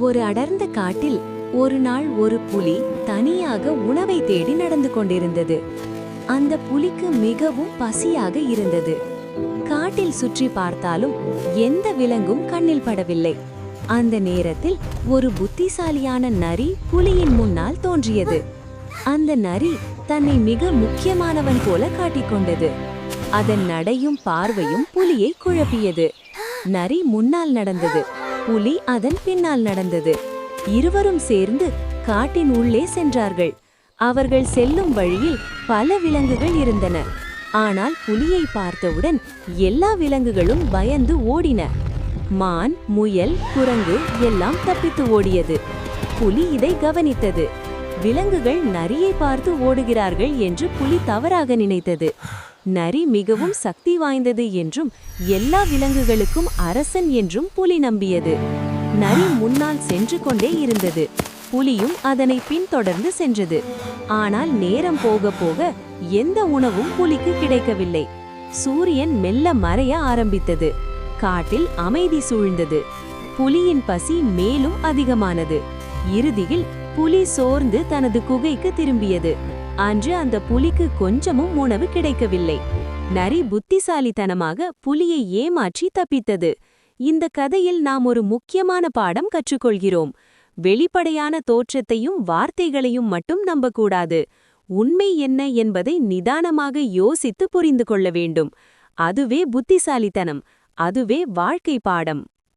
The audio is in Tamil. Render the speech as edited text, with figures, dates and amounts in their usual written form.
ஒரு அடர்ந்த காட்டில் ஒரு நாள் ஒரு புலி தனியாக உணவை தேடி நடந்து கொண்டிருந்தது. அந்த புலிக்கு மிகவும் பசியாக இருந்தது. காட்டில் சுற்றி பார்த்தாலும் எந்த விலங்கும் கண்ணில் படவில்லை. அந்த நேரத்தில் ஒரு புத்திசாலியான நரி புலியின் முன்னால் தோன்றியது. அந்த நரி தன்னை மிக முக்கியமானவன் போல காட்டிக்கொண்டது. அதன் நடையும் பார்வையும் புலியை குழப்பியது. நரி முன்னால் நடந்தது, புலி அதன் பின்னால் நடந்தது. இருவரும் சேர்ந்து காட்டின் உள்ளே சென்றார்கள். அவர்கள் செல்லும் வழியில் பல விலங்குகள் இருந்தன. ஆனால் புலியை பார்த்தவுடன் எல்லா விலங்குகளும் பயந்து ஓடின. மான், முயல், குரங்கு எல்லாம் தப்பித்து ஓடியது. புலி இதை கவனித்தது. விலங்குகள் நரியை பார்த்து ஓடுகிறார்கள் என்று புலி தவறாக நினைத்தது. நரி மிகவும் சக்தி வாய்ந்தது என்றும் எல்லா விலங்குகளுக்கும் அரசன் என்றும் புலி நம்பியது. நரி முன்னால் சென்று கொண்டே இருந்தது. புலியும் அதனை பின்தொடர்ந்து சென்றது. ஆனால் நேரம் போக போக எந்த உணவும் புலிக்கு கிடைக்கவில்லை. சூரியன் மெல்ல மறைய ஆரம்பித்தது. காட்டில் அமைதி சூழ்ந்தது. புலியின் பசி மேலும் அதிகமானது. இறுதியில் புலி சோர்ந்து தனது குகைக்கு திரும்பியது. அன்று அந்த புலிக்கு கொஞ்சமும் உணவு கிடைக்கவில்லை. நரி புத்திசாலித்தனமாக புலியை ஏமாற்றி தப்பித்தது. இந்த கதையில் நாம் ஒரு முக்கியமான பாடம் கற்றுக்கொள்கிறோம். வெளிப்படையான தோற்றத்தையும் வார்த்தைகளையும் மட்டும் நம்பக்கூடாது. உண்மை என்ன என்பதை நிதானமாக யோசித்து புரிந்து கொள்ள வேண்டும். அதுவே புத்திசாலித்தனம். அதுவே வாழ்க்கை பாடம்.